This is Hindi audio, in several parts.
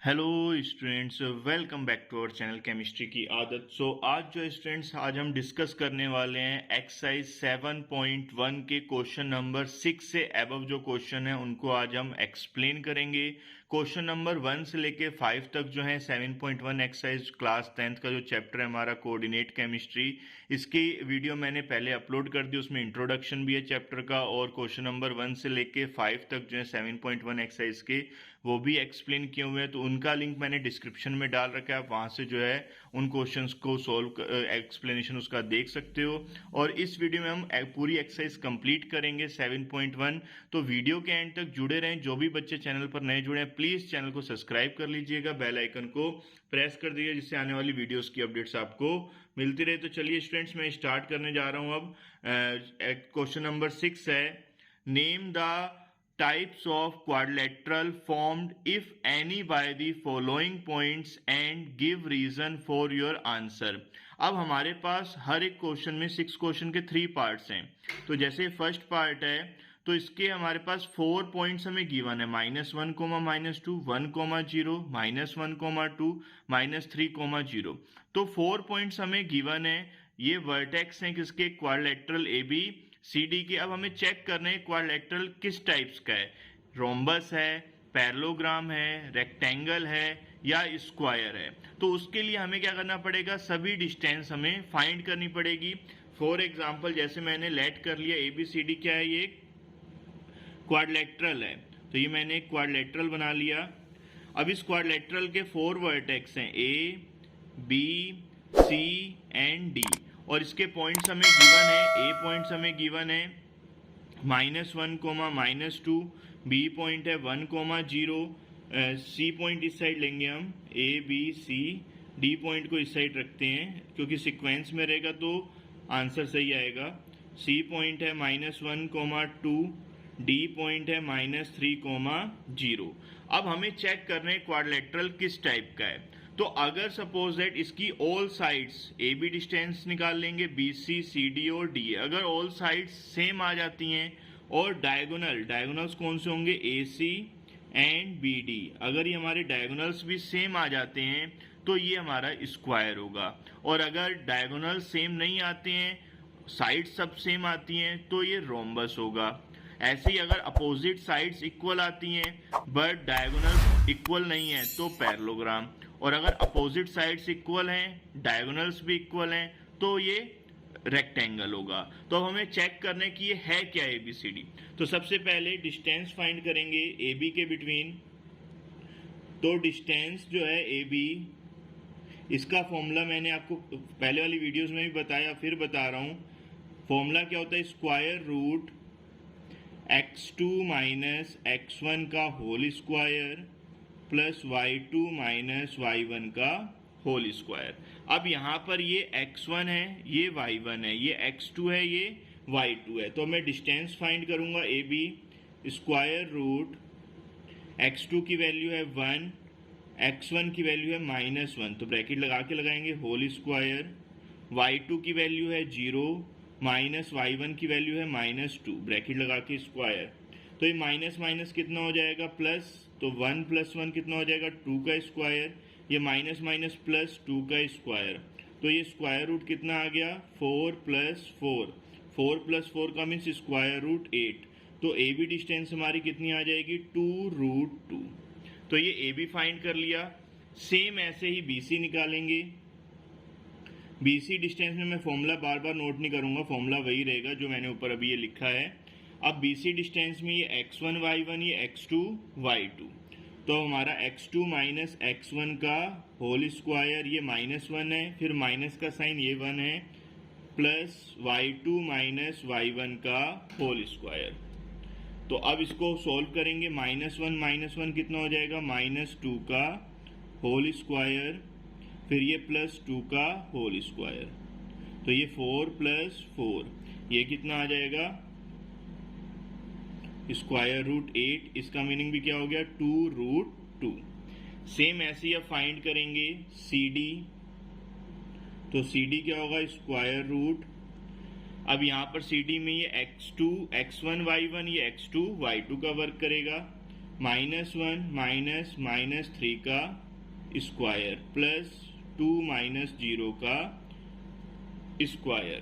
Hello students, welcome back to our channel chemistry की आदत। आज जो स्टूडेंट्स आज हम डिस्कस करने वाले हैं एक्सरसाइज 7.1 के क्वेश्चन नंबर 6 से अबव जो क्वेश्चन है उनको आज हम एक्सप्लेन करेंगे। क्वेश्चन नंबर 1 से लेके 5 तक जो है 7.1 एक्सरसाइज क्लास 10th का जो चैप्टर है हमारा कोऑर्डिनेट केमिस्ट्री, इसकी वीडियो मैंने पहले अपलोड कर दी। उसमें इंट्रोडक्शन भी है चैप्टर का और क्वेश्चन नंबर 1 से लेके 5 तक जो है 7.1 एक्सरसाइज के वो भी एक्सप्लेन किए हुए हैं। तो उनका लिंक मैंने डिस्क्रिप्शन में डाल रखा है, आप वहाँ से जो है उन क्वेश्चंस को सॉल्व एक्सप्लेनेशन उसका देख सकते हो। और इस वीडियो में हम पूरी एक्सरसाइज कंप्लीट करेंगे 7.1। तो वीडियो के एंड तक जुड़े रहें। जो भी बच्चे चैनल पर नए जुड़े हैं प्लीज़ चैनल को सब्सक्राइब कर लीजिएगा, बेल आइकन को प्रेस कर दीजिए जिससे आने वाली वीडियोज़ की अपडेट्स आपको मिलती रहे। तो चलिए स्टूडेंट्स, मैं स्टार्ट करने जा रहा हूँ। अब क्वेश्चन नंबर 6 है, name the types of quadrilateral formed if any by the following points and give reason for your answer। अब हमारे पास हर एक क्वेश्चन में 6 क्वेश्चन के 3 पार्ट्स हैं। तो जैसे फर्स्ट पार्ट है तो इसके हमारे पास 4 पॉइंट्स हमें गिवन है, -1, -2, 1, 0, -1, 2, -3, 0। तो 4 पॉइंट्स हमें गिवन है। ये वर्टेक्स हैं किसके, quadrilateral A B C D के। अब हमें चेक करना है क्वाड्रिलेटरल किस टाइप्स का है, रोम्बस है, पैरेललोग्राम है, रेक्टेंगल है या स्क्वायर है। तो उसके लिए हमें क्या करना पड़ेगा, सभी डिस्टेंस हमें फाइंड करनी पड़ेगी। फॉर एग्जांपल जैसे मैंने लेट कर लिया ए बी सी डी क्या है, ये क्वाड्रिलेटरल है, तो ये मैंने एक क्वाड्रिलेटरल बना लिया। अब इस क्वाड्रिलेटरल के 4 वर्टेक्स हैं, A B C and D, और इसके पॉइंट्स हमें गिवन है। ए पॉइंट्स हमें गिवन है -1, -2, बी पॉइंट है 1, 0, सी पॉइंट इस साइड लेंगे हम, A B C, D point को इस साइड रखते हैं क्योंकि सीक्वेंस में रहेगा तो आंसर सही आएगा। सी पॉइंट है -1, 2, डी पॉइंट है -3, 0। अब हमें चेक करना है क्वाड्रिलेटरल किस टाइप का है। तो अगर सपोज दैट इसकी all sides A B distance निकाल लेंगे, बी सी, सी डी और डी, अगर ऑल साइड्स सेम आ जाती हैं और डायगोनल्स कौन से होंगे, A C and B D, अगर ये हमारे डायगोनल्स भी सेम आ जाते हैं तो ये हमारा स्क्वायर होगा। और अगर डायगोनल सेम नहीं आते हैं, साइड सब सेम आती हैं तो ये रोम्बस होगा। ऐसे ही अगर अपोजिट साइड्स इक्वल आती हैं बट डायगोनल्स इक्वल नहीं है तो पैरेललोग्राम, और अगर अपोजिट साइड्स इक्वल हैं, डायगोनल्स भी इक्वल हैं तो ये रेक्टेंगल होगा। तो हमें चेक करने की ये है क्या ए बी सी डी। तो सबसे पहले डिस्टेंस फाइंड करेंगे ए बी के बिटवीन। तो डिस्टेंस जो है ए बी, इसका फॉर्मूला मैंने आपको पहले वाली वीडियोस में भी बताया, फिर बता रहा हूँ। फॉर्मूला क्या होता है, square root x2 minus x1 का whole square plus y2 minus y1 का होल स्क्वायर। अब यहाँ पर ये x1 है, ये y1 है, ये x2 है, ये y2 है। तो मैं डिस्टेंस फाइंड करूँगा A B, square root x2 की वैल्यू है 1, x1 की वैल्यू है -1, तो ब्रैकेट लगा के लगाएंगे, होल स्क्वायर, y2 की वैल्यू है 0, माइनस y1 की वैल्यू है -2, ब्रैकेट लगा के स्क्वायर। तो ये माइनस माइनस कितना हो जाएगा, प्लस, तो 1 + 1 कितना हो जाएगा, 2 का स्क्वायर, ये माइनस माइनस प्लस 2 का स्क्वायर। तो ये स्क्वायर रूट कितना आ गया, 4 + 4, 4 + 4 का मीन्स स्क्वायर रूट 8। तो ए बी डिस्टेंस हमारी कितनी आ जाएगी, 2√2। तो ये ए बी फाइंड कर लिया। सेम ऐसे ही बी सी निकालेंगे। बी सी डिस्टेंस में मैं फॉर्मूला बार बार नोट नहीं करूंगा, फॉर्मूला वही रहेगा जो मैंने ऊपर अभी ये लिखा है। अब बी सी डिस्टेंस में ये x1 y1, ये x2 y2, तो हमारा x2 माइनस x1 का होल स्क्वायर, ये -1 है, फिर माइनस का साइन ये 1 है, प्लस y2 माइनस y1 का होल स्क्वायर। तो अब इसको सोल्व करेंगे, -1 कितना हो जाएगा, -2 का होल स्क्वायर, फिर ये +2 का होल स्क्वायर। तो ये 4 + 4, ये कितना आ जाएगा, स्क्वायर रूट 8। इसका मीनिंग भी क्या हो गया, 2√2। सेम ऐसे ही अब फाइंड करेंगे सी डी। तो सी डी क्या होगा, स्क्वायर रूट, अब यहाँ पर सी डी में ये x1 y1, ये x2 y2 का वर्क करेगा, -1 माइनस -3 का स्क्वायर प्लस 2 माइनस 0 का स्क्वायर,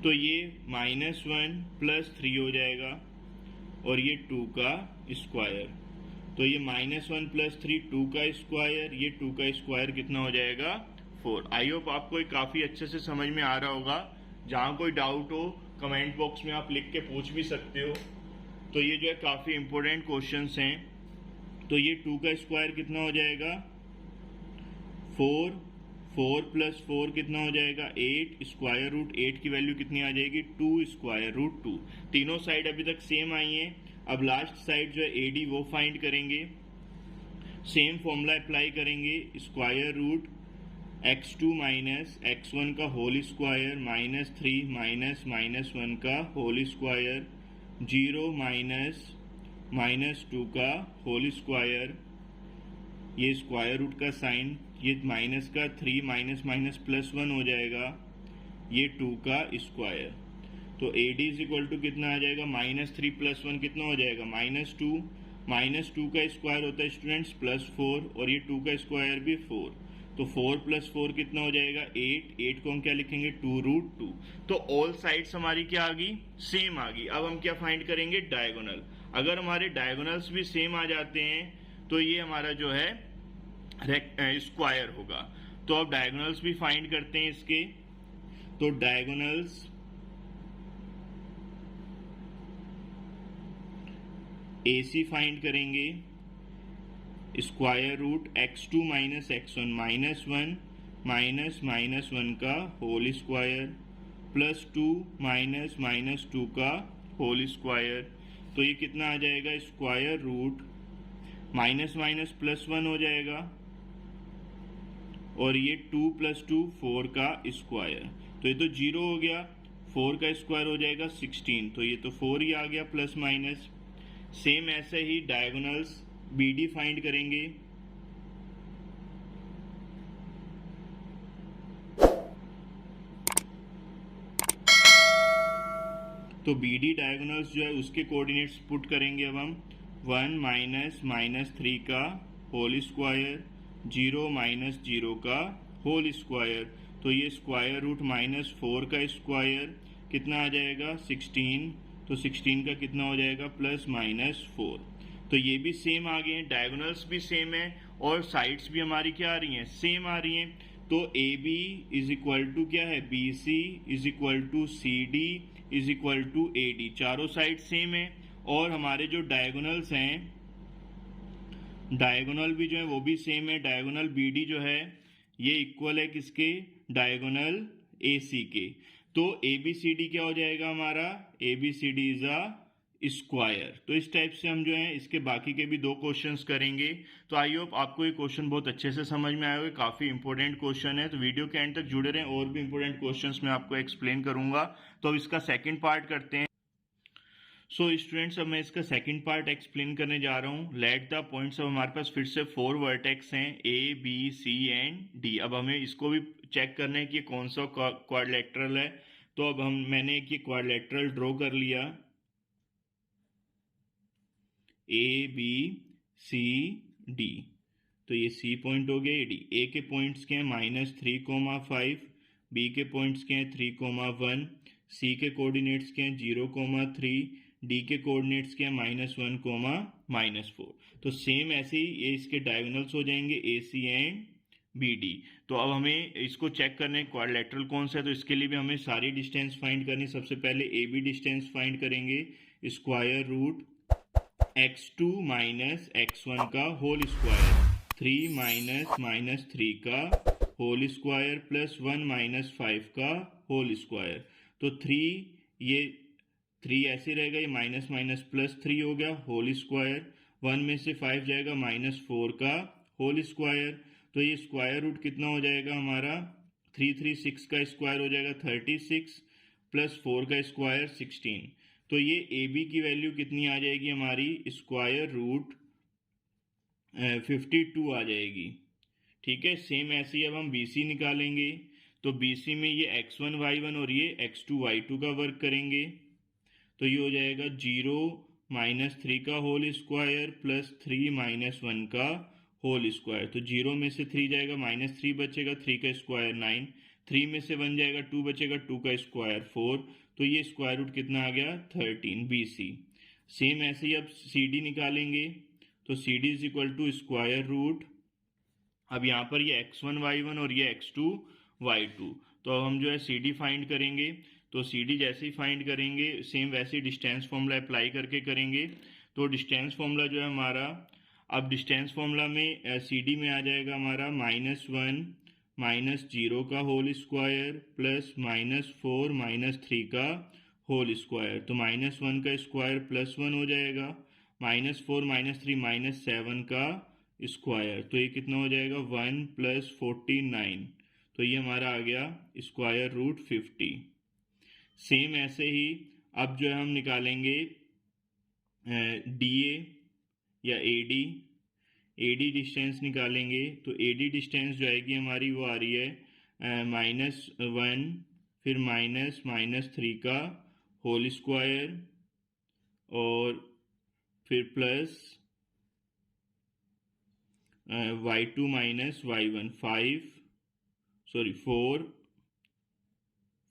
तो ये -1 प्लस 3 हो जाएगा और ये 2 का स्क्वायर, तो ये -1 प्लस 3 2 का स्क्वायर, ये 2 का स्क्वायर कितना हो जाएगा 4। आई होप आपको ये काफ़ी अच्छे से समझ में आ रहा होगा। जहाँ कोई डाउट हो कमेंट बॉक्स में आप लिख के पूछ भी सकते हो। तो ये जो है काफ़ी इंपॉर्टेंट क्वेश्चंस हैं। तो ये 2 का स्क्वायर कितना हो जाएगा 4, 4 प्लस 4 कितना हो जाएगा 8, स्क्वायर रूट 8 की वैल्यू कितनी आ जाएगी 2 स्क्वायर रूट 2। तीनों साइड अभी तक सेम आई हैं। अब लास्ट साइड जो है AD वो फाइंड करेंगे। सेम फॉर्मूला अप्लाई करेंगे, square root x2 minus x1 का होल स्क्वायर माइनस 3 माइनस -1 का होल स्क्वायर 0 माइनस -2 का होल स्क्वायर, ये स्क्वायर रूट का साइन, ये माइनस का 3 माइनस माइनस प्लस 1 हो जाएगा, ये 2 का स्क्वायर। तो AD इज इक्वल टू कितना आ जाएगा -3 प्लस 1 कितना हो जाएगा -2 का स्क्वायर होता है स्टूडेंट्स +4 और ये 2 का स्क्वायर भी 4, तो 4 + 4 कितना हो जाएगा 8 को हम क्या लिखेंगे 2√2। तो ऑल साइड्स हमारी क्या आ गई सेम आ गई। अब हम क्या फाइंड करेंगे डायगोनल। अगर हमारे डायगोनल्स भी सेम आ जाते हैं तो ये हमारा जो है स्क्वायर होगा। तो अब डायगोनल्स भी फाइंड करते हैं इसके। तो डायगोनल्स AC फाइंड करेंगे, square root x2 minus x1 minus -1 का होल स्क्वायर प्लस 2 माइनस -2 का होल स्क्वायर, तो ये कितना आ जाएगा स्क्वायर रूट माइनस प्लस 1 हो जाएगा और ये 2 + 2 4 का स्क्वायर, तो ये तो 0 हो गया, 4 का स्क्वायर हो जाएगा 16, तो ये तो 4 ही आ गया प्लस माइनस। सेम ऐसे ही डायगोनल्स BD फाइंड करेंगे। तो BD डायगोनल्स जो है उसके कोऑर्डिनेट्स पुट करेंगे। अब हम 1 माइनस -3 का होल स्क्वायर 0 माइनस 0 का होल स्क्वायर, तो ये स्क्वायर रूट -4 का स्क्वायर कितना आ जाएगा 16, तो 16 का कितना हो जाएगा +-4। तो ये भी सेम आ गए हैं, डायगोनल्स भी सेम है और साइड्स भी हमारी क्या आ रही हैं सेम आ रही हैं। तो AB इज इक्वल टू क्या है BC is equal to CD is equal to AD, चारों साइड सेम है। और हमारे जो डायगोनल्स हैं, डायगोनल भी जो है वो भी सेम है। डायगोनल BD जो है ये इक्वल है किसके डायगोनल AC के। तो ABCD क्या हो जाएगा हमारा ABCD इज अ स्क्वायर। तो इस टाइप से हम जो है इसके बाकी के भी 2 क्वेश्चंस करेंगे। तो आई होप आपको ये क्वेश्चन बहुत अच्छे से समझ में आया होगा, काफ़ी इंपॉर्टेंट क्वेश्चन है। तो वीडियो के एंड तक जुड़े रहें, और भी इंपॉर्टेंट क्वेश्चंस मैं आपको एक्सप्लेन करूंगा। तो अब इसका सेकंड पार्ट करते हैं। सो स्टूडेंट्स अब मैं इसका सेकंड पार्ट एक्सप्लेन करने जा रहा हूँ। Let the points. अब हमारे पास फिर से 4 वर्टेक्स हैं A B C and D। अब हमें इसको भी चेक करना है कि कौन सा क्वाड्रिलेटरल है। तो अब मैंने एक ये क्वाड्रिलेटरल ड्रॉ कर लिया ABCD, तो ये C पॉइंट हो गया, ये D। A के पॉइंट्स के हैं -3,5, B के पॉइंट्स के हैं 3,1, C के कोऑर्डिनेट्स के हैं 0,3, D के कोऑर्डिनेट्स के हैं -1, -4। तो सेम ऐसे ही ये इसके डायगोनल्स हो जाएंगे AC एंड BD। तो अब हमें इसको चेक करने क्वाड्रिलेटरल कौन सा है, तो इसके लिए भी हमें सारी डिस्टेंस फाइंड करनी। सबसे पहले AB डिस्टेंस फाइंड करेंगे, square root x2 minus x1 का होल स्क्वायर 3 माइनस -3 का होल स्क्वायर प्लस 1 -5 का होल स्क्वायर। तो 3 ये 3 ऐसे रहेगा, ये माइनस +3 हो गया होल स्क्वायर, 1 में से 5 जाएगा -4 का होल स्क्वायर। तो ये स्क्वायर रूट कितना हो जाएगा हमारा 336 का स्क्वायर हो जाएगा 36 प्लस 4 का स्क्वायर 16। तो ये AB की वैल्यू कितनी आ जाएगी हमारी स्क्वायर रूट 52 आ जाएगी। ठीक है, सेम ऐसे ही अब हम BC निकालेंगे। तो BC में ये x1 y1 और ये x2 y2 का वर्क करेंगे। तो ये हो जाएगा 0 -3 का होल स्क्वायर प्लस 3 -1 का होल स्क्वायर। तो 0 में से 3 जाएगा, -3 बचेगा, 3 का स्क्वायर 9, 3 में से 1 जाएगा, 2 बचेगा, 2 का स्क्वायर 4। तो ये स्क्वायर रूट कितना आ गया 13 BC। सेम ऐसे ही अब CD निकालेंगे, तो CD is equal to square root, अब यहाँ पर ये x1 y1 और ये x2 y2। तो अब हम जो है CD फाइंड करेंगे, तो CD जैसे ही फाइंड करेंगे सेम वैसे ही डिस्टेंस फॉर्मूला अप्लाई करके करेंगे। तो डिस्टेंस फॉर्मूला जो है हमारा, अब डिस्टेंस फॉर्मूला में CD में आ जाएगा हमारा -1 -0 का होल स्क्वायर प्लस -4 -3 का होल स्क्वायर। तो -1 का स्क्वायर +1 हो जाएगा, -4 -3 -7 का स्क्वायर। तो ये कितना हो जाएगा 1 + 49। तो ये हमारा आ गया स्क्वायर रूट 50। सेम ऐसे ही अब जो है हम निकालेंगे DA या AD डिस्टेंस निकालेंगे। तो AD डिस्टेंस जो आएगी हमारी वो आ रही है -1 फिर -3 का होल स्क्वायर और फिर प्लस y2 - y1 4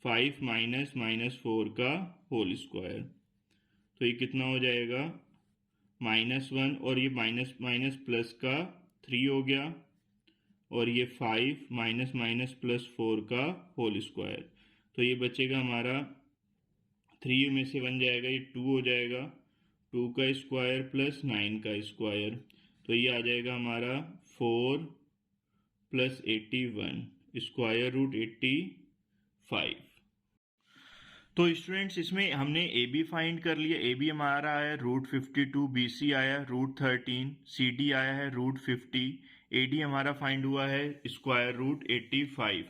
5 -4 का होल स्क्वायर। तो ये कितना हो जाएगा -1 और ये माइनस प्लस का 3 हो गया, और ये 5 -+4 का होल स्क्वायर। तो ये बचेगा हमारा 3 में से 1 जाएगा, ये 2 हो जाएगा, 2 का स्क्वायर प्लस 9 का स्क्वायर। तो ये आ जाएगा हमारा 4 + 81 स्क्वायर रूट 85। तो स्टूडेंट्स इसमें हमने AB फाइंड कर लिया। AB हमारा आया √52, BC आया √13, CD आया है √50, AD हमारा फाइंड हुआ है स्क्वायर रूट 85।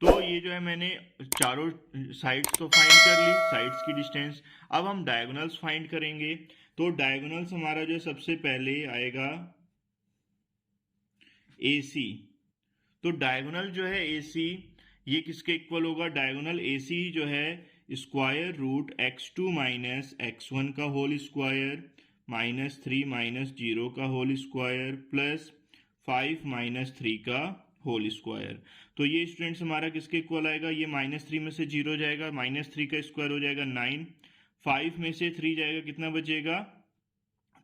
तो ये जो है मैंने चारों साइड्स तो फाइंड कर ली, साइड्स की डिस्टेंस। अब हम डायगोनल्स फाइंड करेंगे। तो डायगोनल्स हमारा जो सबसे पहले आएगा AC। तो डायगोनल जो है AC ये किसके इक्वल होगा, डायगोनल AC जो है स्क्वायर रूट x2 - x1 का होल स्क्वायर -3 - 0 का होल स्क्वायर प्लस 5 -3 का होल स्क्वायर। तो ये स्टूडेंट्स हमारा किसके इक्वल आएगा, ये -3 में से 0 जाएगा, -3 का स्क्वायर हो जाएगा 9, 5 में से 3 जाएगा, कितना बचेगा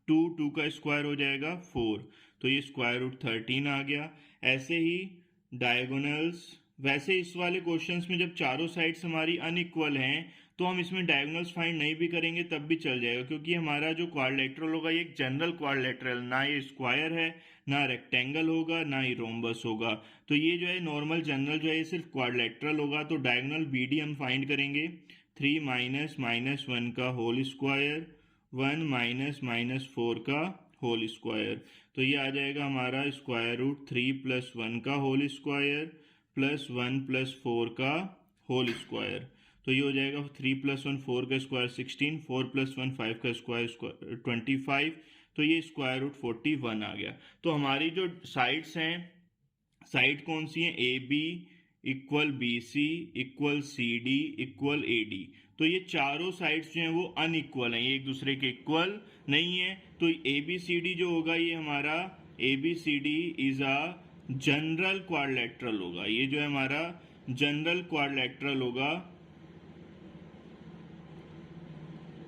2, 2 का स्क्वायर हो जाएगा 4। तो ये स्क्वायर रूट 13 आ गया। ऐसे ही डायगोनल्स, वैसे इस वाले क्वेश्चंस में जब चारों साइड्स हमारी अनइक्वल हैं तो हम इसमें डायगोनल्स फाइंड नहीं भी करेंगे तब भी चल जाएगा, क्योंकि हमारा जो क्वाड्रिलेटरल होगा ये एक जनरल क्वाड्रिलेटरल, ना ये स्क्वायर है, ना रेक्टेंगल होगा, ना ही रोम्बस होगा। तो ये जो है नॉर्मल जनरल जो है ये सिर्फ क्वाड्रिलेटरल होगा। तो डायगोनल BD हम फाइंड करेंगे 3 -1 का होल स्क्वायर 1 -4 का होल स्क्वायर। तो ये आ जाएगा हमारा स्क्वायर रूट 3 + 1 का होल स्क्वायर प्लस 1 + 4 का होल स्क्वायर। तो ये हो जाएगा 3 + 1 4 का स्क्वायर 16, 4 + 1 5 का स्क्वायर 25। तो ये स्क्वायर रूट 41 आ गया। तो हमारी जो साइड्स हैं, साइड कौन सी हैं, AB = BC = CD = AD। तो ये चारों साइड्स जो हैं वो अनइक्वल हैं, ये एक दूसरे के इक्वल नहीं है। तो ABCD जो होगा ये हमारा ABCD is a general quadrilateral होगा। ये जो है हमारा जनरल क्वाड्रिलेटरल होगा,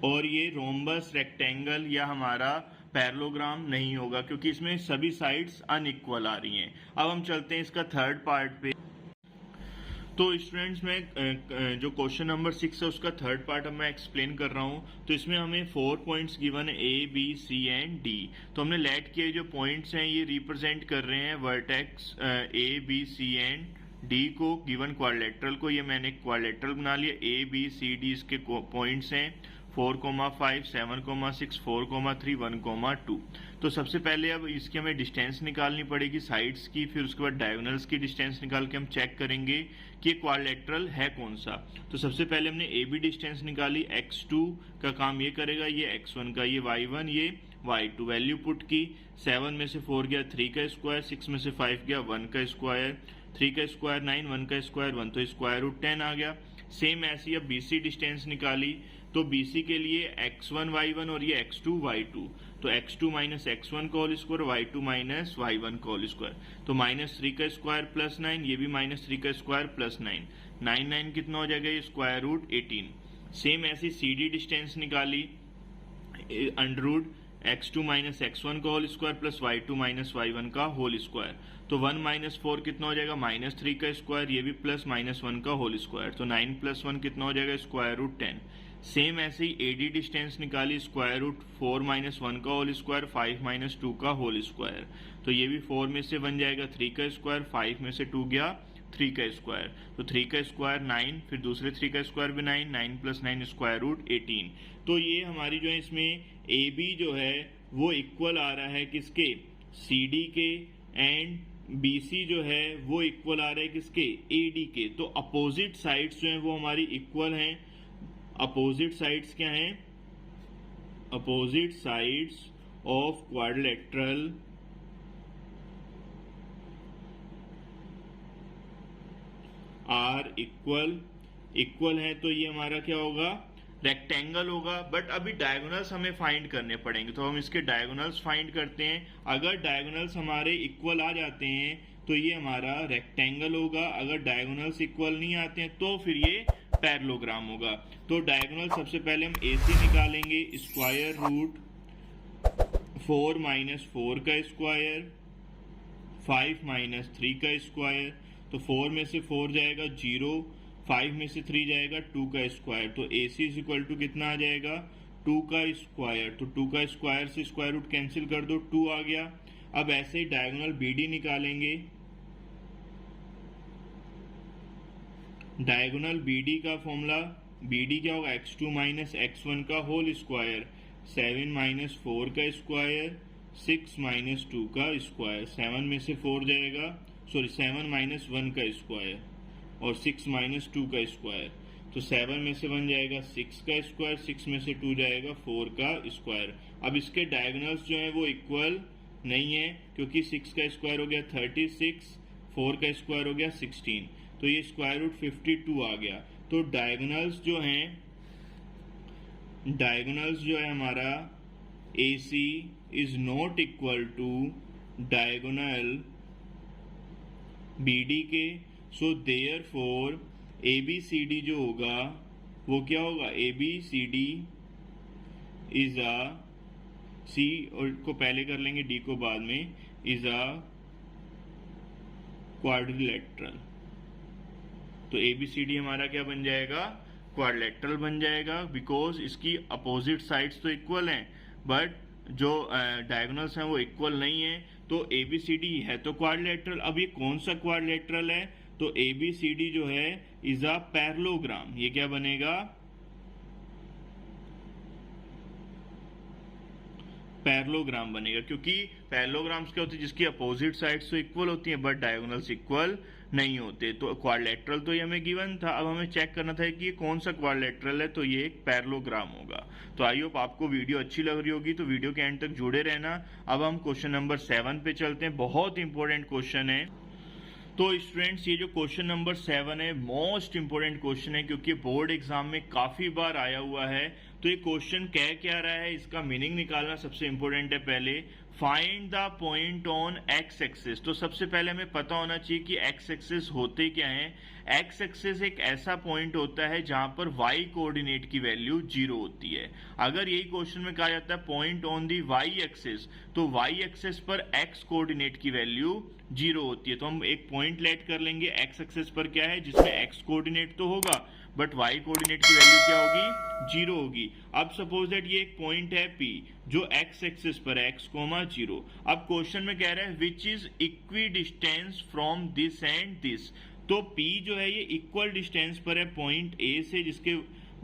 और ये रोम्बस, रेक्टेंगल या हमारा पैरेललोग्राम नहीं होगा, क्योंकि इसमें सभी साइड्स अनइक्वल आ रही हैं। अब हम चलते हैं इसका थर्ड पार्ट पे। तो स्टूडेंट्स में जो क्वेश्चन नंबर 6 है उसका थर्ड पार्ट अब मैं एक्सप्लेन कर रहा हूँ। तो इसमें हमें 4 पॉइंट्स गिवन है A, B, C and D। तो हमने लेट किए जो पॉइंट्स हैं ये रिप्रेजेंट कर रहे हैं vertex A, B, C and D को, गिवन क्वाड्रिलेटरल को। ये मैंने क्वाड्रिलेटरल बना लिया। A, B, C, D इसके पॉइंट्स हैं 4, 5, 7, 6, 4, 3, 1, 2। तो सबसे पहले अब इसकी हमें डिस्टेंस निकालनी पड़ेगी साइड्स की, फिर उसके बाद डायगोनल्स की डिस्टेंस निकाल के हम चेक करेंगे कि क्वाड्रिलेटरल है कौन सा। तो सबसे पहले हमने AB डिस्टेंस निकाली, x2 का काम ये करेगा, ये x1 का, ये y1, ये y2। वैल्यू पुट की, 7 में से 4 गया 3 का स्क्वायर, 6 में से 5 गया 1 का स्क्वायर, 3 का स्क्वायर 9, 1 का स्क्वायर 1, तो स्क्वायर रूट 10 आ गया। सेम ऐसी अब BC डिस्टेंस निकाली, तो BC के लिए x1 y1 और ये x2 y2, तो x2 माइनस x1 का whole square, y2 minus y1 का होल स्क्वायर, तो -3 का स्क्वायर प्लस 9, ये भी -3 का स्क्वायर प्लस 9, 9 कितना हो जाएगा, ये स्क्वायर रूट 18। सेम ऐसी CD डिस्टेंस निकाली, under root x2 minus x1 का whole square plus y2 minus y1 का होल स्क्वायर, तो 1 माइनस 4 कितना हो जाएगा, -3 का स्क्वायर, ये भी प्लस -1 का होल स्क्वायर, तो 9 प्लस 1 कितना हो जाएगा, स्क्वायर रूट 10। सेम ऐसे ही AD डिस्टेंस निकाली, स्क्वायर रूट 4 माइनस 1 का होल स्क्वायर, 5 माइनस 2 का होल स्क्वायर, तो ये भी 4 में से बन जाएगा 3 का स्क्वायर, 5 में से 2 गया 3 का स्क्वायर, तो 3 का स्क्वायर 9, फिर दूसरे 3 का स्क्वायर भी 9, 9 प्लस 9 स्क्वायर रूट 18। तो ये हमारी जो है इसमें AB जो है वो इक्वल आ रहा है किसके, CD के, एंड BC जो है वो इक्वल आ रहा है किसके, AD के। तो अपोजिट साइड्स जो हैं वो हमारी इक्वल हैं। अपोजिट साइड्स क्या हैं, opposite sides of quadrilateral are equal है, तो ये हमारा क्या होगा, रेक्टेंगल होगा। बट अभी डायगोनल्स हमें फाइंड करने पड़ेंगे, तो हम इसके डायगोनल्स फाइंड करते हैं। अगर डायगोनल्स हमारे इक्वल आ जाते हैं तो ये हमारा रेक्टेंगल होगा, अगर डायगोनल्स इक्वल नहीं आते हैं तो फिर ये पैरेललोग्राम होगा। तो डायगोनल सबसे पहले हम AC निकालेंगे, स्क्वायर रूट 4 माइनस 4 का स्क्वायर, 5 माइनस 3 का स्क्वायर, तो 4 में से 4 जाएगा 0, 5 में से 3 जाएगा 2 का स्क्वायर, तो AC इज इक्वल टू कितना आ जाएगा, 2 का स्क्वायर, तो 2 का स्क्वायर से स्क्वायर रूट कैंसिल कर दो, 2 आ गया। अब ऐसे ही डायगोनल BD निकालेंगे, डायगोनल BD का फॉर्मूला, BD क्या होगा, x2 माइनस x1 का होल स्क्वायर, 7 माइनस 4 का स्क्वायर, 6 माइनस 2 का स्क्वायर, 7 में से 4 जाएगा, सॉरी 7 माइनस 1 का स्क्वायर और 6 माइनस 2 का स्क्वायर, तो 7 में से बन जाएगा 6 का स्क्वायर, 6 में से 2 जाएगा 4 का स्क्वायर। अब इसके डायगोनल्स जो है वो इक्वल नहीं है, क्योंकि 6 का स्क्वायर हो गया 36, 4 का स्क्वायर हो गया 16, तो ये स्क्वायर रूट 52 आ गया। तो डायगोनल्स जो है हमारा AC is not equal to diagonal BD के, सो देयरफॉर ABCD जो होगा वो क्या होगा, ABCD इज अ, C और को पहले कर लेंगे, D को बाद में, इज अ क्वाड्रिलेटरल। तो ABCD हमारा क्या बन जाएगा, क्वाड्रिलेटरल बन जाएगा, बिकॉज इसकी अपोजिट साइड्स तो इक्वल हैं बट जो डायगोनल्स हैं वो इक्वल नहीं है। तो ABCD है तो क्वाड्रिलेटरल। अब ये कौन सा क्वाड्रिलेटरल है, तो ABCD जो है इज अ पैरेललोग्राम। ये क्या बनेगा, पैरेललोग्राम बनेगा, क्योंकि पैरेललोग्राम्स क्या होते हैं, जिसकी अपोजिट साइड्स तो इक्वल होती हैं बट डायगोनल्स इक्वल नहीं होते। तो क्वाड्रिलेटरल तो ये हमें गिवन था, अब हमें चेक करना था कि ये कौन सा क्वाड्रिलेटरल है, तो ये एक पैरेललोग्राम होगा। तो आई होप आपको वीडियो अच्छी लग रही होगी, तो वीडियो के एंड तक जुड़े रहना। अब हम क्वेश्चन नंबर 7 पे चलते हैं, बहुत इंपॉर्टेंट क्वेश्चन है। तो स्टूडेंट्स ये जो क्वेश्चन नंबर 7 है मोस्ट इंपोर्टेंट क्वेश्चन है, क्योंकि बोर्ड एग्जाम में काफी बार आया हुआ है। तो ये क्वेश्चन कह क्या रहा है, इसका मीनिंग निकालना सबसे इंपॉर्टेंट है। पहले find the point on x axis. तो सबसे पहले हमें पता होना चाहिए कि एक्स एक्सिस होते क्या हैं। एक्स एक्सिस एक ऐसा पॉइंट होता है जहां पर वाई कोऑर्डिनेट की वैल्यू 0 होती है। अगर यही क्वेश्चन में कहा जाता है point on the Y axis, तो वाई एक्सिस पर एक्स कोऑर्डिनेट की वैल्यू 0 होती है। तो हम एक पॉइंट लेट कर लेंगे एक्स एक्सिस पर क्या है, जिसमें एक्स कोऑर्डिनेट तो होगा बट वाई कोऑर्डिनेट की वैल्यू क्या होगी, 0 होगी। अब सपोज दैट ये एक पॉइंट है P जो एक्स एक्सिस पर है, x, 0। अब क्वेश्चन में कह रहा है which is equi distance from this and this. तो P जो है ये इक्वल डिस्टेंस पर है पॉइंट A से, जिसके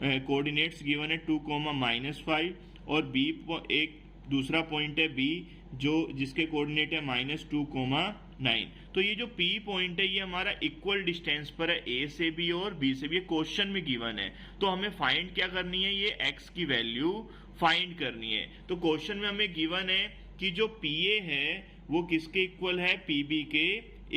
कोऑर्डिनेट्स गिवन है 2, -5, और B एक दूसरा पॉइंट है B जो जिसके कोऑर्डिनेट है -2, 9। तो ये जो P पॉइंट है ये हमारा इक्वल डिस्टेंस पर है A से भी और B से भी, ये क्वेश्चन में गिवन है। तो हमें फाइंड क्या करनी है, ये x की वैल्यू फाइंड करनी है। तो क्वेश्चन में हमें गिवन है कि जो PA है वो किसके इक्वल है, PB के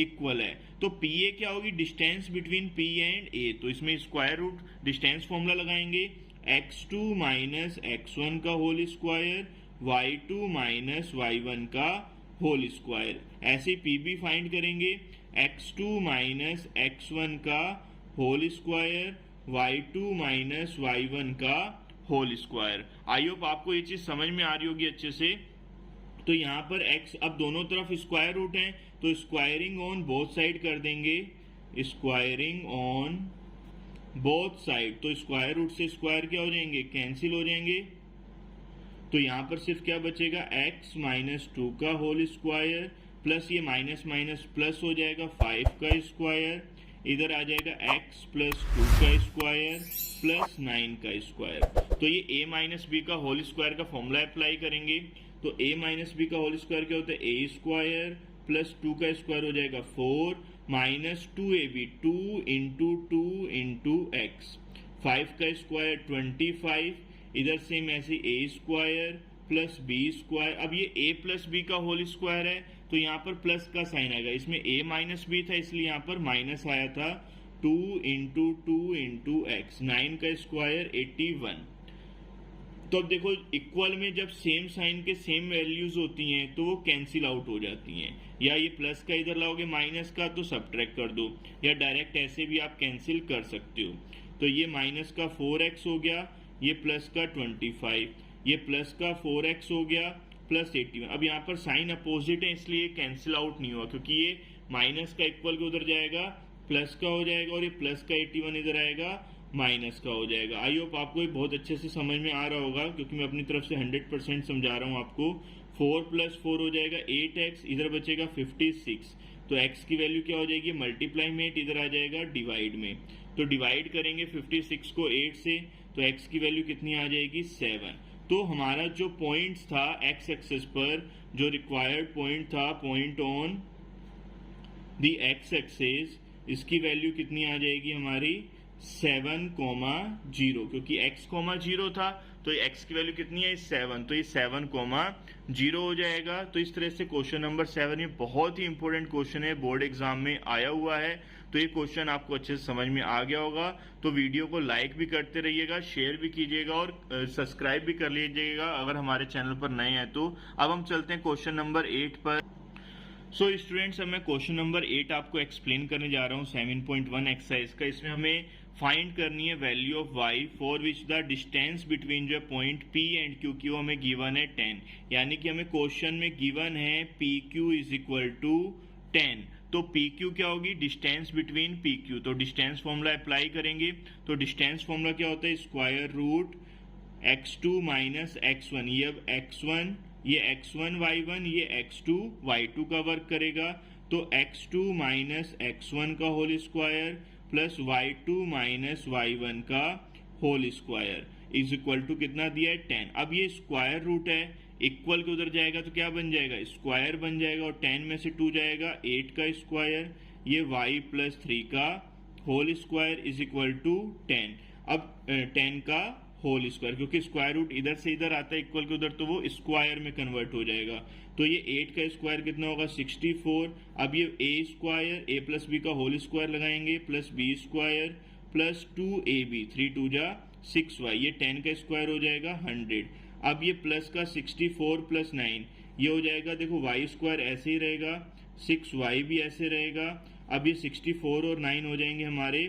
इक्वल है। तो PA क्या होगी, distance between P and A। तो इसमें स्क्वायर रूट डिस्टेंस फॉर्मूला लगाएंगे, x2 माइनस x1 का whole square, y2 minus y1 का होल स्क्वायर। ऐसे पीबी फाइंड करेंगे, x2 माइनस x1 का whole square, y2 minus y1 का होल स्क्वायर। आई होप आपको ये चीज समझ में आ रही होगी अच्छे से। तो यहाँ पर x अब दोनों तरफ स्क्वायर रूट है, तो स्क्वायरिंग ऑन बोथ साइड कर देंगे, स्क्वायरिंग ऑन बोथ साइड। तो स्क्वायर रूट से स्क्वायर क्या हो जाएंगे, कैंसिल हो जाएंगे। तो यहाँ पर सिर्फ क्या बचेगा, x माइनस 2 का होल स्क्वायर प्लस ये माइनस माइनस प्लस हो जाएगा 5 का स्क्वायर, इधर आ जाएगा x प्लस 2 का स्क्वायर प्लस 9 का स्क्वायर। तो ये a माइनस बी का होल स्क्वायर का फॉर्मूला अप्लाई करेंगे। तो a माइनस बी का होल स्क्वायर क्या होता है, a स्क्वायर प्लस 2 का स्क्वायर हो जाएगा 4 माइनस 2ab, 2 इंटू x, 5 का स्क्वायर 25, इधर सेम ऐसे a square plus b square. अब ये a प्लस b का होल स्क्वायर है, तो यहाँ पर प्लस का साइन आएगा, इसमें a माइनस b था इसलिए यहाँ पर माइनस आया था। 2 इंटू x, 9 का स्क्वायर 81। तो अब देखो इक्वल में जब सेम साइन के सेम वैल्यूज होती हैं तो वो कैंसिल आउट हो जाती हैं, या ये प्लस का इधर लाओगे माइनस का तो सब्ट्रैक्ट कर दो, या डायरेक्ट ऐसे भी आप कैंसिल कर सकते हो। तो ये माइनस का 4x हो गया, ये प्लस का 25, ये प्लस का 4x हो गया प्लस 81। अब यहाँ पर साइन अपोजिट है इसलिए कैंसिल आउट नहीं हुआ, क्योंकि ये माइनस का इक्वल के उधर जाएगा प्लस का हो जाएगा, और ये प्लस का 81 इधर आएगा माइनस का हो जाएगा। आई होप आपको ये बहुत अच्छे से समझ में आ रहा होगा, क्योंकि मैं अपनी तरफ से 100% समझा रहा हूँ आपको। 4 प्लस 4 हो जाएगा 8x, इधर बचेगा 56। तो x की वैल्यू क्या हो जाएगी, मल्टीप्लाई में 8 इधर आ जाएगा डिवाइड में। तो डिवाइड करेंगे 56 को 8 से, तो x की वैल्यू कितनी आ जाएगी, 7। तो हमारा जो पॉइंट था x एक्सिस पर, जो रिक्वायर्ड पॉइंट था, point on the x axis, इसकी वैल्यू कितनी आ जाएगी हमारी 7,0, क्योंकि x, 0 था तो x की वैल्यू कितनी है 7, तो ये 7,0 हो जाएगा। तो इस तरह से क्वेश्चन नंबर 7 ये बहुत ही इंपॉर्टेंट क्वेश्चन है, बोर्ड एग्जाम में आया हुआ है। तो ये क्वेश्चन आपको अच्छे से समझ में आ गया होगा। तो वीडियो को लाइक भी करते रहिएगा, शेयर भी कीजिएगा और सब्सक्राइब भी कर लीजिएगा अगर हमारे चैनल पर नए हैं तो। अब हम चलते हैं क्वेश्चन नंबर 8 पर। सो स्टूडेंट्स, अब मैं क्वेश्चन नंबर 8 आपको एक्सप्लेन करने जा रहा हूँ 7.1 एक्सरसाइज का। इसमें हमें फाइंड करनी है value of y for which the distance between जो पॉइंट P एंड Q की हमें गिवन है 10, यानी कि हमें क्वेश्चन में गिवन है PQ इज इक्वल टू 10। तो PQ क्या होगी, डिस्टेंस बिटवीन PQ। तो डिस्टेंस फॉर्मूला अप्लाई करेंगे। तो डिस्टेंस फॉर्मूला क्या होता है, square root x2 minus x1। ये अब x1, ये x1 y1, ये x2 y2 का वर्क करेगा। तो x2 माइनस x1 का whole square plus y2 minus y1 का whole square is equal to कितना दिया है 10। अब ये स्क्वायर रूट है, इक्वल के उधर जाएगा तो क्या बन जाएगा, स्क्वायर बन जाएगा, और 10 में से 2 जाएगा 8 का स्क्वायर, ये y प्लस 3 का whole square is equal to 10। अब 10 का होल स्क्वायर, क्योंकि स्क्वायर रूट इधर से इधर आता है इक्वल के उधर, तो वो स्क्वायर में कन्वर्ट हो जाएगा। तो ये 8 का स्क्वायर कितना होगा 64। अब ये a square, a plus B का होल स्क्वायर लगाएंगे plus b square plus 2ab, 3 2 जा 6y, ये 10 का स्क्वायर हो जाएगा 100। अब ये प्लस का 64 प्लस 9 ये हो जाएगा, देखो y स्क्वायर ऐसे ही रहेगा, 6y भी ऐसे रहेगा। अब ये 64 और 9 हो जाएंगे हमारे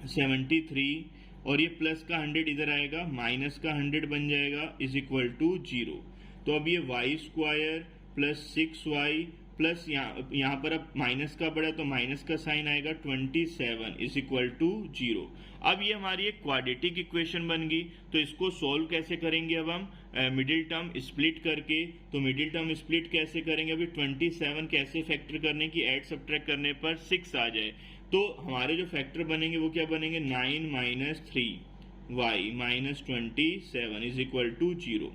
73, और ये प्लस का 100 इधर आएगा, माइनस का 100 बन जाएगा इज इक्वल टू 0। तो अब ये y square plus 6y plus यहाँ पर अब माइनस का बड़ा तो माइनस का साइन आएगा 27 इज इक्वल टू 0। अब ये हमारी एक क्वाड्रेटिक इक्वेशन बन गई। तो इसको सॉल्व कैसे करेंगे, अब हम मिडिल टर्म स्प्लिट करके। तो मिडिल टर्म स्प्लिट कैसे करेंगे, अभी 27 कैसे फैक्टर करने की, ऐड सब्ट्रैक्ट करने पर 6 आ जाए। तो हमारे जो फैक्टर बनेंगे वो क्या बनेंगे, 9 minus 3y minus 27 is equal to 0।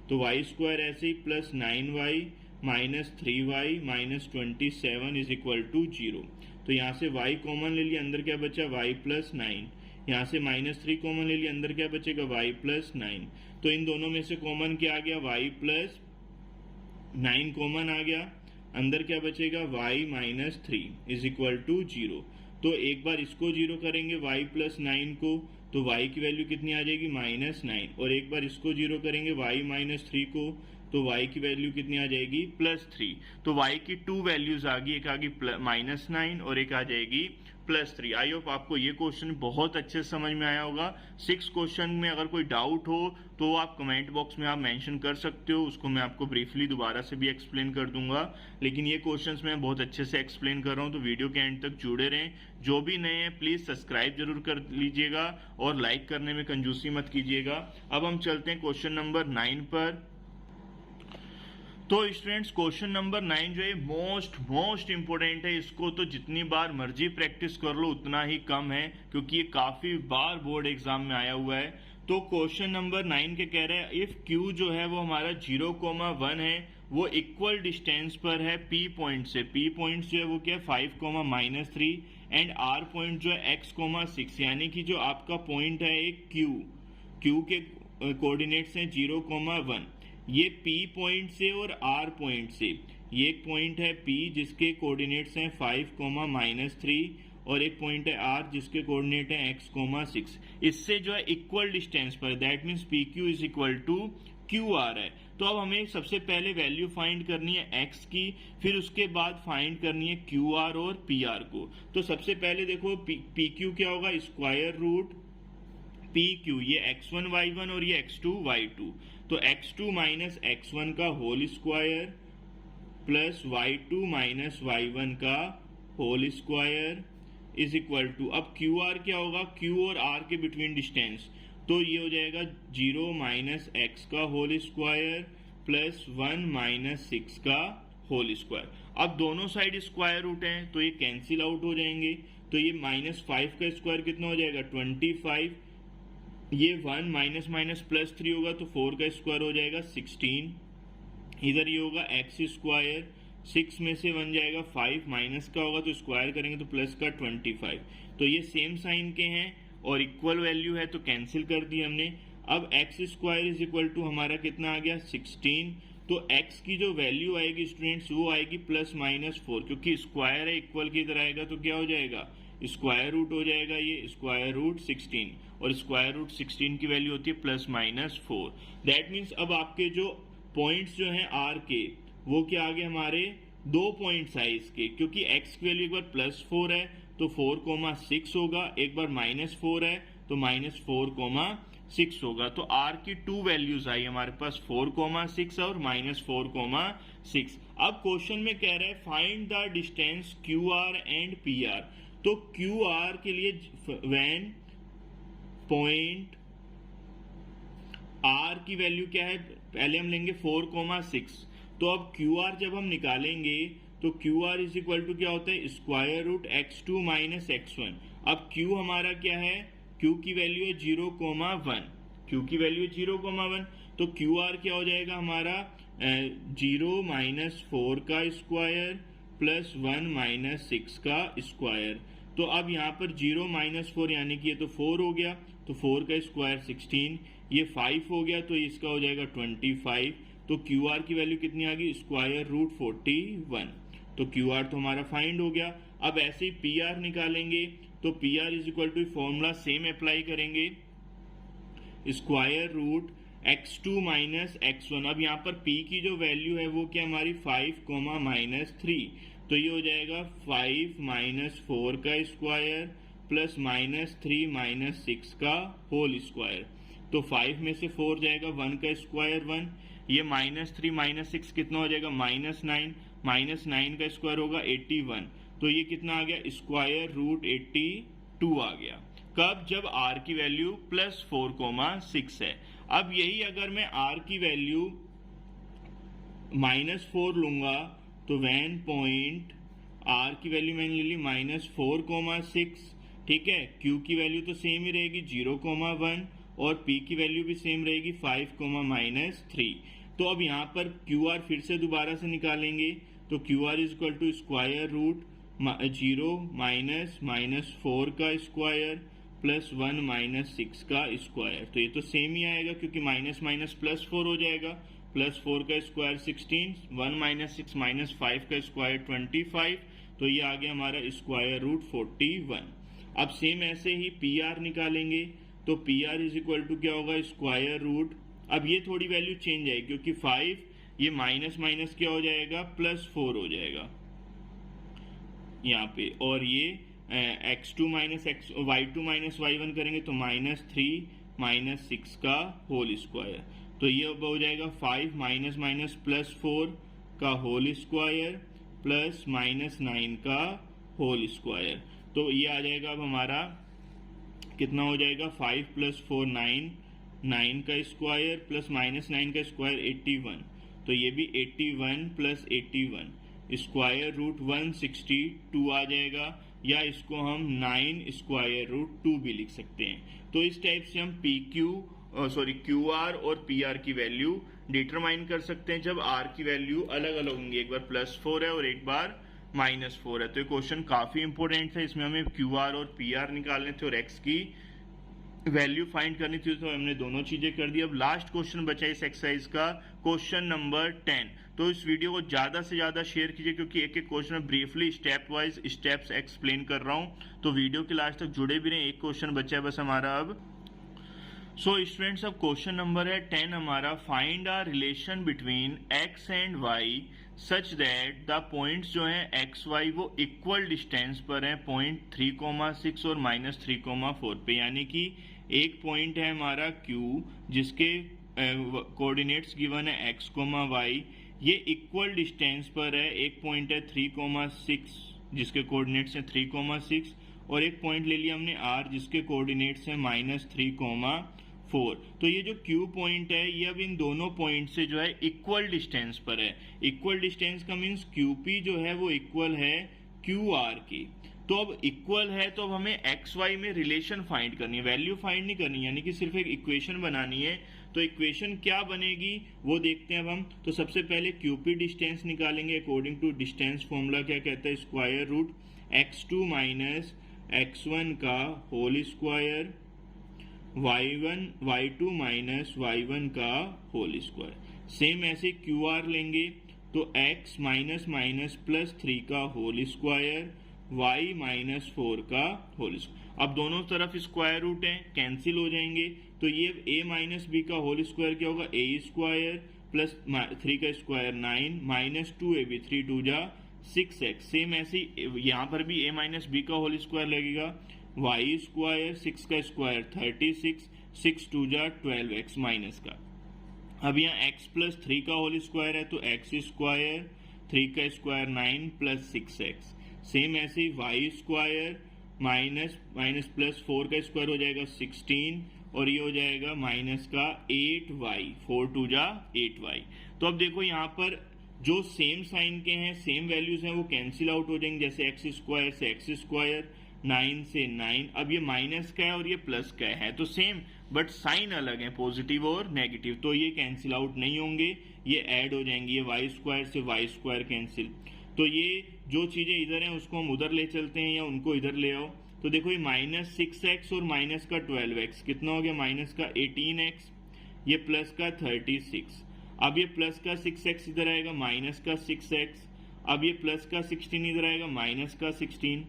तो y स्क्वायर ऐसे ही plus 9y minus 3y minus 27 is equal to 0। तो यहाँ से y कॉमन ले लिया, अंदर क्या बचा y प्लस 9। यहाँ से माइनस 3 कॉमन ले लिया, अंदर क्या बचेगा y प्लस 9। तो इन दोनों में से कॉमन क्या आ गया, y प्लस 9 कॉमन आ गया, अंदर क्या बचेगा y minus 3 is equal to 0। तो एक बार इसको 0 करेंगे y प्लस 9 को, तो y की वैल्यू कितनी आ जाएगी -9, और एक बार इसको 0 करेंगे y - 3 को, तो y की वैल्यू कितनी आ जाएगी +3। तो y की 2 वैल्यूज आ गई, एक आ गई -9 और एक आ जाएगी +3। आई होप आपको ये क्वेश्चन बहुत अच्छे से समझ में आया होगा। 6 क्वेश्चन में अगर कोई डाउट हो तो आप कमेंट बॉक्स में आप मेंशन कर सकते हो, उसको मैं आपको ब्रीफली दोबारा से भी एक्सप्लेन कर दूंगा। लेकिन ये क्वेश्चंस मैं बहुत अच्छे से एक्सप्लेन कर रहा हूँ, तो वीडियो के एंड तक जुड़े रहें। जो भी नए हैं प्लीज सब्सक्राइब जरूर कर लीजिएगा और लाइक करने में कंजूसी मत कीजिएगा। अब हम चलते हैं क्वेश्चन नंबर 9 पर। तो स्टूडेंट्स क्वेश्चन नंबर 9 जो है मोस्ट इंपोर्टेंट है, इसको तो जितनी बार मर्जी प्रैक्टिस कर लो उतना ही कम है, क्योंकि ये काफी बार बोर्ड एग्जाम में आया हुआ है। तो क्वेश्चन नंबर 9 के कह रहे हैं इफ Q जो है वो हमारा 0,1 है, वो इक्वल डिस्टेंस पर है P पॉइंट से। P पॉइंट जो है वो क्या है 5, -3 एंड R पॉइंट जो है x, 6, यानी कि जो आपका पॉइंट है एक Q के कोऑर्डिनेट्स हैं 0,1। ये P पॉइंट से और R पॉइंट से, ये एक पॉइंट है P जिसके कोऑर्डिनेट्स हैं 5, -3 और एक पॉइंट है R जिसके कोऑर्डिनेट है x, 6। इससे जो है इक्वल डिस्टेंस पर, that means PQ is equal to QR है। तो अब हमें सबसे पहले वैल्यू फाइंड करनी है x की, फिर उसके बाद फाइंड करनी है QR और PR को। तो सबसे पहले देखो PQ क्या होगा, स्क्वायर रूट PQ, ये x1 y1 और ये x2 y2। तो x2 माइनस x1 का whole square plus y2 minus y1 का whole square is equal to, अब QR क्या होगा, Q और R के बिटवीन डिस्टेंस, तो ये हो जाएगा 0 माइनस x का होल स्क्वायर प्लस 1 माइनस 6 का होल स्क्वायर। अब दोनों साइड स्क्वायर रूट हैं तो ये कैंसिल आउट हो जाएंगे, तो ये -5 का स्क्वायर कितना हो जाएगा 25, ये 1 माइनस +3 होगा तो 4 का स्क्वायर हो जाएगा 16, इधर ये होगा x स्क्वायर, 6 में से 1 जाएगा 5, माइनस का होगा तो स्क्वायर करेंगे तो प्लस का 25। तो ये सेम साइन के हैं और इक्वल वैल्यू है तो कैंसिल कर दी हमने। अब x square is equal to हमारा कितना आ गया 16, तो x की जो वैल्यू आएगी स्टूडेंट्स वो आएगी +-4, क्योंकि स्क्वायर है इक्वल की इधर आएगा तो क्या हो जाएगा स्क्वायर रूट हो जाएगा, ये स्क्वायर रूट 16, और स्क्वायर रूट 16 की वैल्यू होती है +-4। दैट मीन्स अब आपके जो पॉइंट्स जो हैं R के वो क्या आ गए हमारे 2 पॉइंट्स आए इसके, क्योंकि x की वैल्यू एक बार +4 है तो 4,6 होगा, एक बार -4 है तो -4,6 होगा। तो R की 2 वैल्यूज आई हमारे पास 4,6 और -4,6। अब क्वेश्चन में कह रहा है find the distance QR and PR। तो QR के लिए व्हेन पॉइंट R की वैल्यू क्या है, पहले हम लेंगे 4,6। तो अब QR जब हम निकालेंगे तो QR इज इक्वल टू क्या होता है square root x2 minus x1। अब Q हमारा क्या है, Q की वैल्यू है 0,1, Q की वैल्यू है 0,1, तो QR क्या हो जाएगा हमारा 0 माइनस 4 का स्क्वायर प्लस 1 माइनस 6 का स्क्वायर। तो अब यहाँ पर 0 माइनस 4 यानी कि ये तो 4 हो गया, तो 4 का स्क्वायर 16, ये 5 हो गया तो इसका हो जाएगा 25। तो QR की वैल्यू कितनी आ गई स्क्वायर रूट 41, तो QR तो हमारा फाइंड हो गया। अब ऐसे ही PR निकालेंगे तो PR is equal to formula same apply करेंगे, square root x2 minus x1। अब यहाँ पर P की जो वैल्यू है वो क्या हमारी 5, -3, तो ये हो जाएगा 5 माइनस 4 का स्क्वायर प्लस -3 -6 का होल स्क्वायर। तो 5 में से 4 जाएगा 1 का स्क्वायर 1, ये -3 -6 कितना हो जाएगा -9, -9 का स्क्वायर होगा 81, तो ये कितना आ गया स्क्वायर रूट 82 आ गया। कब, जब R की वैल्यू +4,6 है। अब यही अगर मैं R की वैल्यू -4 लूंगा तो वैन पॉइंट R की वैल्यू मैंने ले ली -4,6, ठीक है। Q की वैल्यू तो सेम ही रहेगी 0,1 और P की वैल्यू भी सेम रहेगी 5, -3। तो अब यहाँ पर QR फिर से दोबारा से निकालेंगे तो QR is equal to square root 0 minus 4 का स्क्वायर प्लस 1 -6 का स्क्वायर। तो ये तो सेम ही आएगा क्योंकि माइनस +4 हो जाएगा, +4 का स्क्वायर 16, 1 - 6 -5 का स्क्वायर 25, तो ये आ गया हमारा स्क्वायर रूट 41। अब सेम ऐसे ही PR निकालेंगे तो P R is equal to क्या होगा, स्क्वायर रूट, अब ये थोड़ी वैल्यू चेंज आएगी क्योंकि 5 ये माइनस माइनस क्या हो जाएगा, +4 हो जाएगा यहाँ पे, और ये x2 minus y2 minus y1 करेंगे तो -3 -6 का होल स्क्वायर, तो ये अब हो जाएगा 5 माइनस माइनस +4 का होल स्क्वायर प्लस -9 का होल स्क्वायर, तो ये आ जाएगा अब हमारा कितना हो जाएगा, 5 + 4 9, 9 का स्क्वायर प्लस -9 का स्क्वायर 81, तो ये भी 81 + 81 स्क्वायर रूट 162 आ जाएगा, या इसको हम 9 स्क्वायर रूट 2 भी लिख सकते हैं। तो इस टाइप से हम क्यू आर और पी आर की वैल्यू डिटरमाइन कर सकते हैं जब आर की वैल्यू अलग अलग होंगी, एक बार +4 है और एक बार -4 है। तो ये क्वेश्चन काफी इंपॉर्टेंट था, इसमें हमें क्यू आर और पी आर निकालने थे और एक्स की वैल्यू फाइंड करनी थी, तो हमने दोनों चीजें कर दी। अब लास्ट क्वेश्चन बचा इस एक्सरसाइज का, क्वेश्चन नंबर 10। तो इस वीडियो को ज्यादा से ज्यादा शेयर कीजिए क्योंकि एक एक क्वेश्चन में briefly step wise steps explain कर रहा हूं, तो वीडियो के लास्ट तक जुड़े भी रहें। एक क्वेश्चन बचा है बस हमारा अब। सो स्टूडेंट्स, अब क्वेश्चन नंबर है 10 हमारा, find a relation between x and y such that the points जो हैं एक्स वाई वो इक्वल डिस्टेंस पर हैं, पॉइंट 3,6 और -3,4 पे, यानी कि एक पॉइंट है हमारा Q जिसके कोऑर्डिनेट्स गिवन है x, y, ये इक्वल डिस्टेंस पर है। एक पॉइंट है 3,6 जिसके कोऑर्डिनेट्स हैं 3,6 और एक पॉइंट ले लिया हमने R जिसके कोऑर्डिनेट्स हैं -3,4। तो ये जो Q पॉइंट है ये अब इन दोनों पॉइंट से जो है इक्वल डिस्टेंस पर है। इक्वल डिस्टेंस का मीन्स QP जो है वो इक्वल है QR की। तो अब इक्वल है तो अब हमें एक्स वाई में रिलेशन फाइंड करनी है, वैल्यू फाइंड नहीं करनी, यानी कि सिर्फ एक इक्वेशन बनानी है। तो इक्वेशन क्या बनेगी वो देखते हैं अब हम। तो सबसे पहले QP डिस्टेंस निकालेंगे अकॉर्डिंग टू डिस्टेंस फॉर्मूला, क्या कहता है, square root x2 minus x1 का whole square y2 minus y1 का होल स्क्वायर। सेम ऐसे QR लेंगे तो x माइनस माइनस +3 का होल स्क्वायर y -4 का होल स्क्वायर। अब दोनों तरफ स्क्वायर रूट है, कैंसिल हो जाएंगे, तो ये a माइनस बी का होल स्क्वायर क्या होगा, a स्क्वायर प्लस 3 का स्क्वायर 9 -2ab 3 2 जा 6x। सेम ऐसे यहाँ पर भी a माइनस बी का होल स्क्वायर लगेगा, y स्क्वायर 6 का स्क्वायर 36 6 2 जा 12x माइनस का। अब यहाँ x + 3 का होल स्क्वायर है तो x स्क्वायर 3 का स्क्वायर 9 + 6x। सेम ऐसे ही y स्क्वायर माइनस +4 का स्क्वायर हो जाएगा 16 और ये हो जाएगा माइनस का 8y 4 2 जा 8y। तो अब देखो यहाँ पर जो सेम साइन के हैं, सेम वैल्यूज हैं, वो कैंसिल आउट हो जाएंगे, जैसे x स्क्वायर से x स्क्वायर 9 से 9। अब ये माइनस का है और ये प्लस का है तो सेम बट साइन अलग है, पॉजिटिव और नेगेटिव, तो ये कैंसिल आउट नहीं होंगे, ये ऐड हो जाएंगे। ये y स्क्वायर से y स्क्वायर कैंसिल, तो ये जो चीजें इधर हैं उसको हम उधर ले चलते हैं या उनको इधर ले आओ। तो देखो ये -6x और माइनस का 12x कितना हो गया, माइनस का 18x, ये प्लस का 36। अब ये प्लस का 6x इधर आएगा, माइनस का 6x। अब ये प्लस का 16 इधर आएगा, माइनस का 16,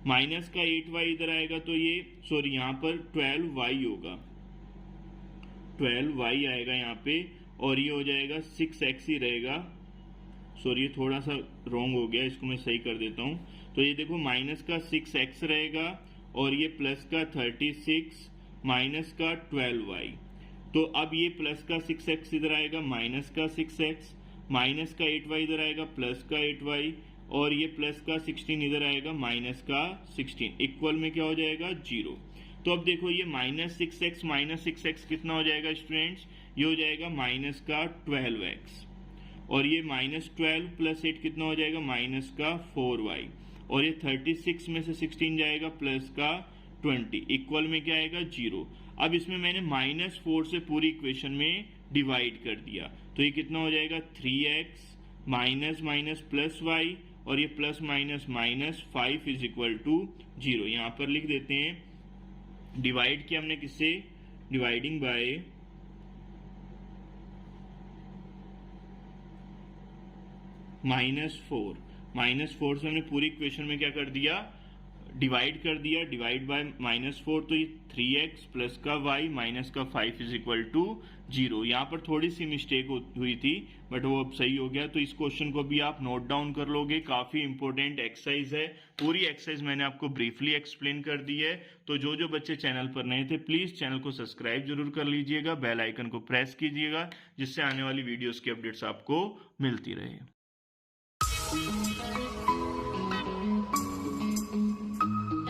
माइनस का 8y इधर आएगा, तो ये सॉरी यहाँ पर 12y होगा, 12y आएगा यहाँ पे, और ये हो जाएगा 6x ही रहेगा। सॉरी ये थोड़ा सा रॉन्ग हो गया, इसको मैं सही कर देता हूँ। तो ये देखो माइनस का 6x रहेगा और ये प्लस का 36 माइनस का 12y। तो अब ये प्लस का 6x इधर आएगा, माइनस का 6x, माइनस का 8y इधर आएगा, प्लस का 8y, और ये प्लस का 16 इधर आएगा, माइनस का 16। इक्वल में क्या हो जाएगा, 0। तो अब देखो ये -6x कितना हो जाएगा स्टूडेंट्स, ये हो जाएगा माइनस का 12x, और ये -12 + 8 कितना हो जाएगा, माइनस का 4y, और ये 36 में से 16 जाएगा, प्लस का 20। इक्वल में क्या आएगा, 0। अब इसमें मैंने -4 से पूरी इक्वेशन में डिवाइड कर दिया, तो ये कितना हो जाएगा, 3x minus minus plus y, और ये प्लस माइनस माइनस 5 = 0। यहाँ पर लिख देते हैं, डिवाइड किया हमने किससे, डिवाइडिंग बाय -4 से हमने पूरी इक्वेशन में क्या कर दिया, डिवाइड कर दिया, डिवाइड बाय -4 तो ये 3x प्लस का y माइनस का 5 इज इक्वल टू 0। यहाँ पर थोड़ी सी मिस्टेक हुई थी बट वो अब सही हो गया। तो इस क्वेश्चन को भी आप नोट डाउन कर लोगे, काफी इंपॉर्टेंट एक्सरसाइज है। पूरी एक्सरसाइज मैंने आपको ब्रीफली एक्सप्लेन कर दी है। तो जो जो बच्चे चैनल पर नए थे प्लीज चैनल को सब्सक्राइब जरूर कर लीजिएगा, बेल आइकन को प्रेस कीजिएगा जिससे आने वाली वीडियोस की अपडेट्स आपको मिलती रहे।